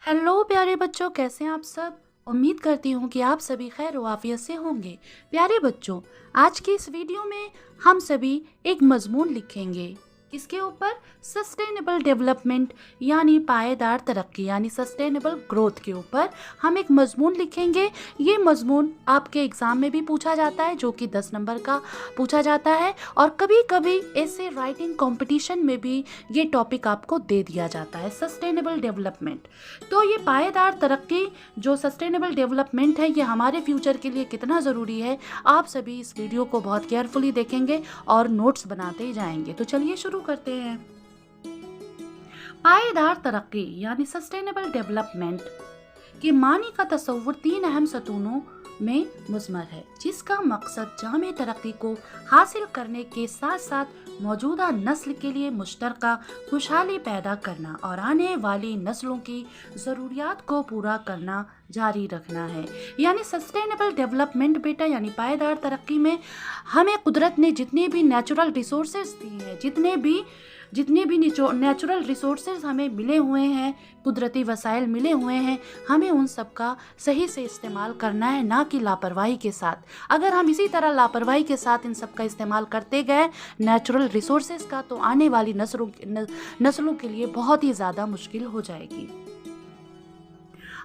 Hello प्यारे बच्चों, कैसे हैं आप सब। उम्मीद करती हूँ कि आप सभी खैर वाफियत से होंगे। प्यारे बच्चों, आज की इस वीडियो में हम सभी एक मजमून लिखेंगे। किसके ऊपर? सस्टेनेबल डेवलपमेंट यानी पायेदार तरक्की यानी सस्टेनेबल ग्रोथ के ऊपर हम एक मजमून लिखेंगे। ये मजमून आपके एग्ज़ाम में भी पूछा जाता है, जो कि 10 नंबर का पूछा जाता है, और कभी कभी ऐसे राइटिंग कंपटीशन में भी ये टॉपिक आपको दे दिया जाता है, सस्टेनेबल डेवलपमेंट। तो ये पायेदार तरक्की जो सस्टेनेबल डेवलपमेंट है, ये हमारे फ्यूचर के लिए कितना ज़रूरी है, आप सभी इस वीडियो को बहुत केयरफुली देखेंगे और नोट्स बनाते ही जाएंगे। तो चलिए शुरू करते हैं। पायेदार तरक्की यानी सस्टेनेबल डेवलपमेंट के मानी का तस्वुर 3 अहम सतूनों में मुज़मर है, जिसका मकसद जामे तरक्की को हासिल करने के साथ साथ मौजूदा नस्ल के लिए मुश्तरका खुशहाली पैदा करना और आने वाली नस्लों की ज़रूरियात को पूरा करना जारी रखना है। यानी सस्टेनेबल डेवलपमेंट बेटा यानी पायेदार तरक्की में हमें कुदरत ने जितने भी नेचुरल रिसोर्सेज दिए हैं, जितने भी नेचुरल रिसोर्सेज हमें मिले हुए हैं, कुदरती वसाइल मिले हुए हैं, हमें उन सब का सही से इस्तेमाल करना है, ना कि लापरवाही के साथ। अगर हम इसी तरह लापरवाही के साथ इन सब का इस्तेमाल करते गए नेचुरल रिसोर्सेज का, तो आने वाली नस्लों के लिए बहुत ही ज़्यादा मुश्किल हो जाएगी।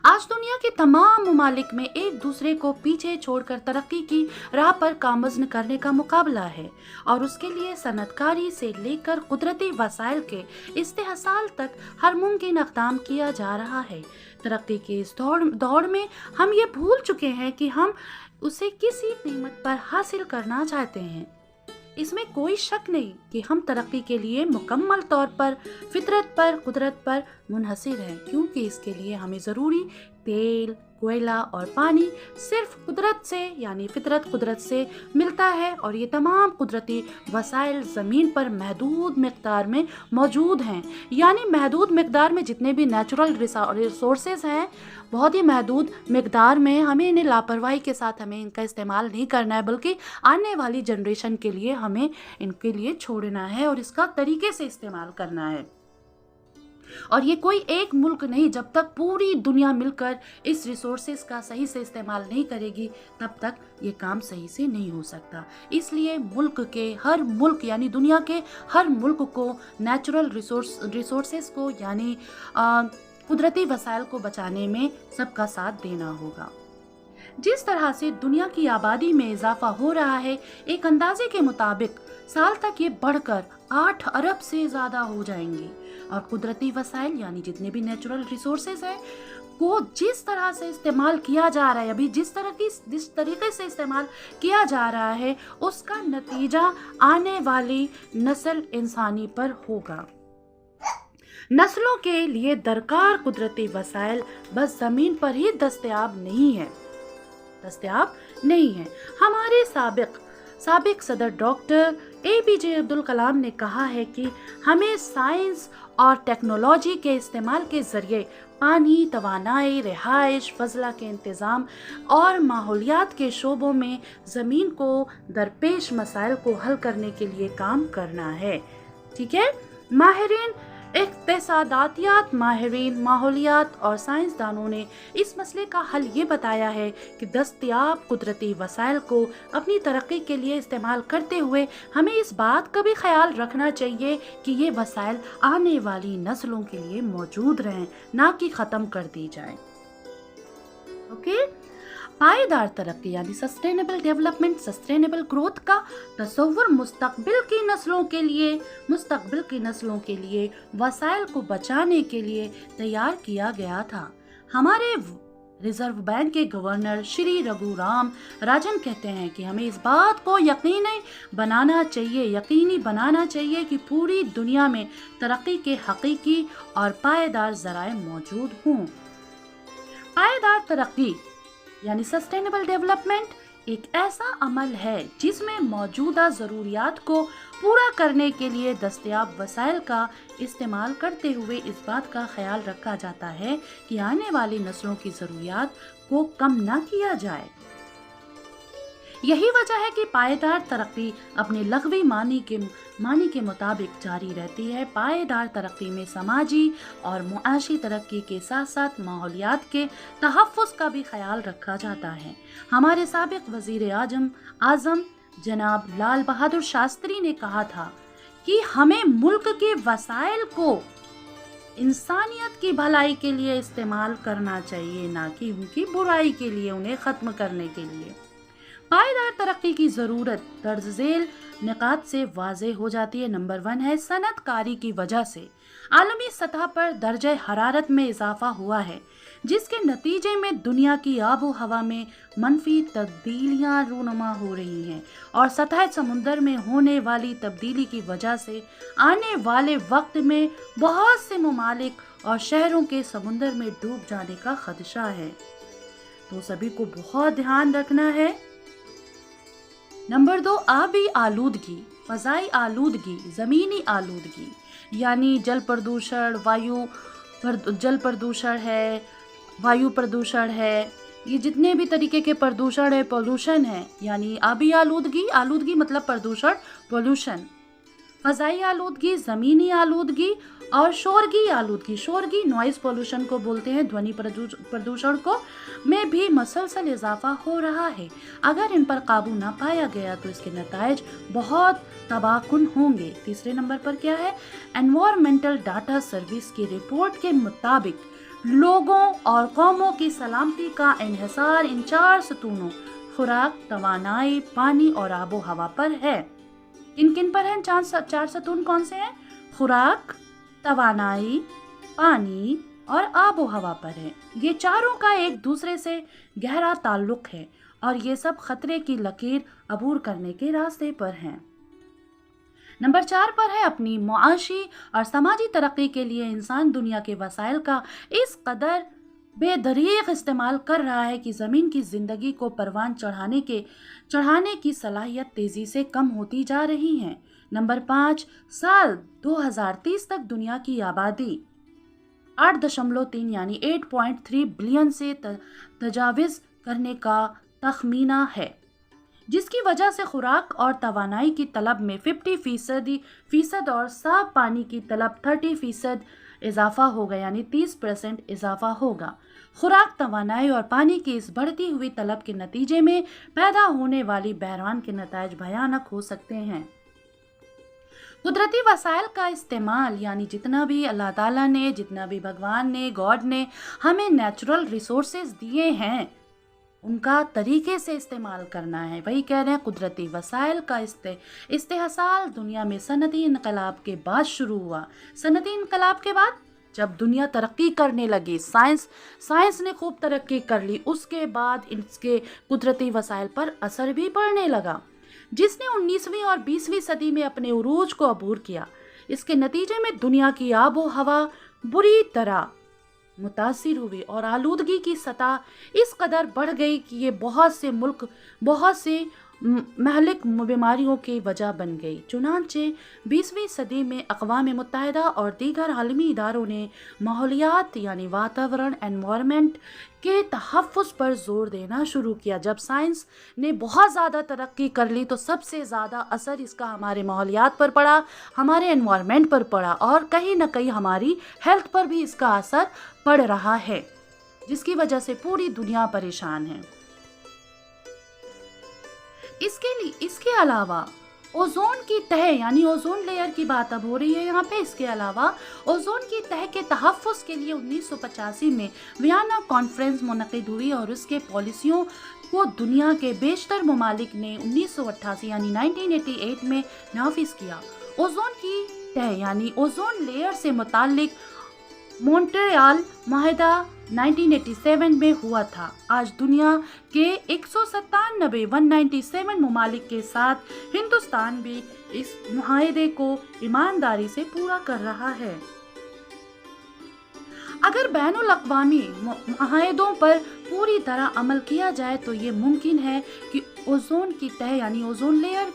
आज दुनिया के तमाम ममालिक में एक दूसरे को पीछे छोड़कर तरक्की की राह पर गामज़न करने का मुकाबला है, और उसके लिए सनअतकारी से लेकर कुदरती वसाइल के इस्तेहसाल तक हर मुमकिन इक़दाम किया जा रहा है। तरक्की के इस दौड़ में हम ये भूल चुके हैं कि हम उसे किसी कीमत पर हासिल करना चाहते हैं। इसमें कोई शक नहीं कि हम तरक्की के लिए मुकम्मल तौर पर फितरत पर, कुदरत पर मुनहसिर हैं, क्योंकि इसके लिए हमें ज़रूरी तेल, कोयला और पानी सिर्फ कुदरत से यानी फितरत कुदरत से मिलता है, और ये तमाम कुदरती वसाइल ज़मीन पर महदूद मिक़दार में मौजूद हैं। यानी महदूद मिक़दार में जितने भी नेचुरल रिसोर्सेज हैं, बहुत ही महदूद मिक़दार में, हमें इन्हें लापरवाही के साथ हमें इनका इस्तेमाल नहीं करना है, बल्कि आने वाली जनरेशन के लिए हमें इनके लिए छोड़ना है और इसका तरीके से इस्तेमाल करना है। और ये कोई एक मुल्क नहीं, जब तक पूरी दुनिया मिलकर इस रिसोर्सेज का सही से इस्तेमाल नहीं करेगी, तब तक ये काम सही से नहीं हो सकता। इसलिए हर मुल्क यानी दुनिया के हर मुल्क को नेचुरल रिसोर्सेज को यानी कुदरती वसाइल को बचाने में सबका साथ देना होगा। जिस तरह से दुनिया की आबादी में इजाफा हो रहा है, एक अंदाजे के मुताबिक साल तक ये बढ़कर 8 अरब से ज़्यादा हो जाएंगे, और कुदरती वसाइल यानी जितने भी नेचुरल रिसोर्सेज हैं को जिस तरह से इस्तेमाल किया जा रहा है, अभी जिस तरीके से इस्तेमाल किया जा रहा है, उसका नतीजा आने वाली नस्ल इंसानी पर होगा। नस्लों के लिए दरकार कुदरती वसाइल बस ज़मीन पर ही दस्तयाब नहीं है। हमारे साबिक सदर डॉक्टर APJ अब्दुल कलाम ने कहा है कि हमें साइंस और टेक्नोलॉजी के इस्तेमाल के ज़रिए पानी, तवानाई, रिहाइश, फजला के इंतज़ाम और माहौलियात के शोबों में ज़मीन को दरपेश मसाइल को हल करने के लिए काम करना है। ठीक है, माहिरीन इक़्तिसादातियात, माहिरीन माहौलियात और साइंसदानों ने इस मसले का हल ये बताया है कि दस्तयाब कुदरती वसाइल को अपनी तरक्की के लिए इस्तेमाल करते हुए हमें इस बात का भी ख्याल रखना चाहिए कि ये वसाइल आने वाली नस्लों के लिए मौजूद रहें, ना कि ख़त्म कर दी जाएं। ओके, पायेदार तरक्की यानी सस्टेनेबल डेवलपमेंट, सस्टेनेबल ग्रोथ का तस्वुर मुस्तकबिल की नस्लों के लिए वसाइल को बचाने के लिए तैयार किया गया था। हमारे रिजर्व बैंक के गवर्नर श्री रघुराम राजन कहते हैं कि हमें इस बात को यकीनी बनाना चाहिए कि पूरी दुनिया में तरक्की के हकीकी और पायेदार ज़राए मौजूद हों। पायेदार तरक्की यानी सस्टेनेबल डेवलपमेंट एक ऐसा अमल है जिसमें मौजूदा ज़रूरियात को पूरा करने के लिए दस्तयाब वसाइल का इस्तेमाल करते हुए इस बात का ख्याल रखा जाता है कि आने वाली नस्लों की ज़रूरियात को कम ना किया जाए। यही वजह है कि पायदार तरक्की अपने लغوی मानी के मुताबिक जारी रहती है। पायदार तरक्की में समाजी और मुआशी तरक्की के साथ साथ माहौलियात के तहफ़्फ़ुज़ का भी ख्याल रखा जाता है। हमारे साबिक़ वज़ीर आज़म जनाब लाल बहादुर शास्त्री ने कहा था कि हमें मुल्क के वसाइल को इंसानियत की भलाई के लिए इस्तेमाल करना चाहिए, ना कि उनकी बुराई के लिए, उन्हें ख़त्म करने के लिए। पायदार तरक्की की ज़रूरत दर्ज झेल निकात से वाज़ेह हो जाती है। नंबर 1 है सनअतकारी की वजह से आलमी सतह पर दर्जे हरारत में इजाफा हुआ है, जिसके नतीजे में दुनिया की आबो हवा में मनफी तब्दीलियाँ रूनुमा हो रही हैं और सतह समुंदर में होने वाली तब्दीली की वजह से आने वाले वक्त में बहुत से ममालिक और शहरों के समुंदर में डूब जाने का खदशा है। तो सभी को बहुत ध्यान रखना है। नंबर 2, आबी आलूदगी, फ़ज़ाई आलूदगी, ज़मीनी आलूदगी, यानी जल प्रदूषण, वायु प्रदूषण है, ये जितने भी तरीके के प्रदूषण है, पोल्यूशन है, यानी आबी आलूदगी मतलब प्रदूषण, पोल्यूशन, फ़ज़ाई आलूदगी, ज़मीनी आलूदगी और शोरगी नॉइज़ पोल्यूशन को बोलते हैं, ध्वनि प्रदूषण को में भी मसलसल इजाफा हो रहा है। अगर इन पर काबू ना पाया गया तो इसके नताइज बहुत तबाहकुन होंगे। तीसरे नंबर पर क्या है? एनवायरमेंटल डाटा सर्विस की रिपोर्ट के मुताबिक लोगों और कौमों की सलामती का इन्हिसार इन 4 सतूनों खुराक, तवानाई, पानी और आबो हवा पर है। किन पर हैं 4 सतून? कौन से हैं? खुराक, तवानाई, पानी और आबो हवा पर है। ये चारों का एक दूसरे से गहरा ताल्लुक है और ये सब खतरे की लकीर अबूर करने के रास्ते पर हैं। नंबर 4 पर है अपनी मुआशी और समाजी तरक्की के लिए इंसान दुनिया के वसाइल का इस कदर बेदरीग इस्तेमाल कर रहा है कि ज़मीन की ज़िंदगी को परवान चढ़ाने की सलाहियत तेज़ी से कम होती जा रही है। नंबर 5, साल 2030 तक दुनिया की आबादी 8.3 यानी 8.3 बिलियन से तजाविज़ करने का तखमीना है, जिसकी वजह से खुराक और तवानाई की तलब में 50% और साफ पानी की तलब 30% इजाफा होगा, यानी 30% इजाफा होगा। खुराक, तवानाई और पानी की इस बढ़ती हुई तलब के नतीजे में पैदा होने वाली बहरान के नताइज भयानक हो सकते हैं। कुदरती वसाइल का इस्तेमाल, यानी जितना भी अल्लाह ताला ने, जितना भी भगवान ने, गॉड ने हमें नेचुरल रिसोर्सेज दिए हैं, उनका तरीके से इस्तेमाल करना है। वही कह रहे हैं, कुदरती वसाइल का इस्तेहसाल दुनिया में सनती इनकलाब के बाद शुरू हुआ। सनती इनकलाब के बाद जब दुनिया तरक्की करने लगी, साइंस ने खूब तरक्की कर ली, उसके बाद इसके कुदरती वसाइल पर असर भी पड़ने लगा, जिसने 19वीं और 20वीं सदी में अपने उरूज को अबूर किया। इसके नतीजे में दुनिया की आबो हवा बुरी तरह मुतासिर हुई और आलूदगी की सतह इस कदर बढ़ गई कि ये बहुत से महलिक बीमारियों की वजह बन गई। चुनांचे 20वीं सदी में अक़वाम मुत्तहिदा और दीगर आलमी इदारों ने माहौलियात यानी वातावरण, एनवायरनमेंट के तहफ़्फ़ुज़ पर जोर देना शुरू किया। जब साइंस ने बहुत ज़्यादा तरक्की कर ली तो सबसे ज़्यादा असर इसका हमारे माहौलियात पर पड़ा, हमारे एनवायरनमेंट पर पड़ा और कहीं ना कहीं हमारी हेल्थ पर भी इसका असर पड़ रहा है, जिसकी वजह से पूरी दुनिया परेशान है। इसके अलावा ओजोन की तह यानी ओजोन लेयर की बात अब हो रही है यहाँ पे। इसके अलावा ओजोन की तह के तहफ़्फ़ुज़ के लिए 1985 में वियना कॉन्फ्रेंस मुनक़िद हुई और उसके पॉलिसियों को दुनिया के बेशतर ममालिक ने 1988 यानी 1988 में नाफिज किया। ओजोन की तह यानी ओजोन लेयर से मुताल्लिक मॉन्ट्रियल माहिदा 1987 में हुआ था। आज दुनिया के 197 ममालिक के साथ हिंदुस्तान भी इस मुआहदे को ईमानदारी से पूरा कर रहा है। अगर बैनुल अक़वामी मुआहदों पर पूरी तरह अमल किया जाए तो ये मुमकिन है कि ओजोन की तह यानी ओजोन लेयर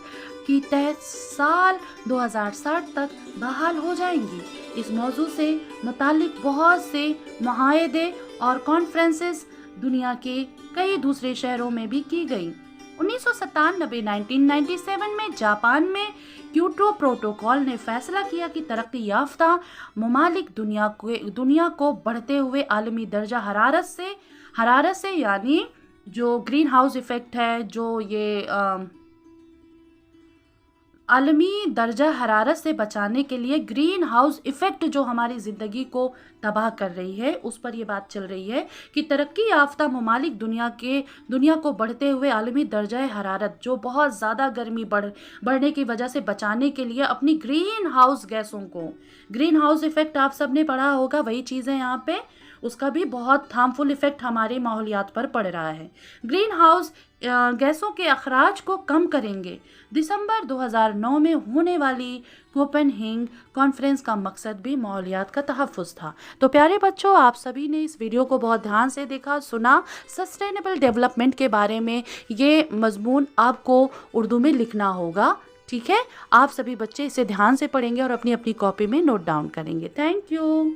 की तह साल 2060 तक बहाल हो जाएंगी। इस मौजू से मुतालिक बहुत से मुआहदे और कॉन्फ्रेंसेस दुनिया के कई दूसरे शहरों में भी की गई। 1997 में जापान में क्योटो प्रोटोकॉल ने फैसला किया कि तरक्की याफ्ता ममालिक दुनिया को बढ़ते हुए आलमी दर्जा हरारत से यानी जो ग्रीन हाउस इफ़ेक्ट है, जो ये आलमी दर्जा हरारत से बचाने के लिए ग्रीन हाउस इफ़ेक्ट जो हमारी ज़िंदगी को तबाह कर रही है, उस पर ये बात चल रही है कि तरक्की याफ्ता ममालिक दुनिया को बढ़ते हुए आलमी दर्जा हरारत, जो बहुत ज़्यादा गर्मी बढ़ने की वजह से बचाने के लिए अपनी ग्रीन हाउस गैसों को, ग्रीन हाउस इफ़ेक्ट आप सब ने पढ़ा होगा, वही चीज़ है यहाँ पे, उसका भी बहुत हार्मफुल इफ़ेक्ट हमारे माहौलियात पर पड़ रहा है। ग्रीन हाउस गैसों के अखराज को कम करेंगे। दिसंबर 2009 में होने वाली कोपेनहेगन कॉन्फ्रेंस का मकसद भी माहौलियात का तहफ़्फ़ुज़ था। तो प्यारे बच्चों, आप सभी ने इस वीडियो को बहुत ध्यान से देखा, सुना। सस्टेनेबल डेवलपमेंट के बारे में ये मज़मून आपको उर्दू में लिखना होगा, ठीक है। आप सभी बच्चे इसे ध्यान से पढ़ेंगे और अपनी अपनी कॉपी में नोट डाउन करेंगे। Thank you.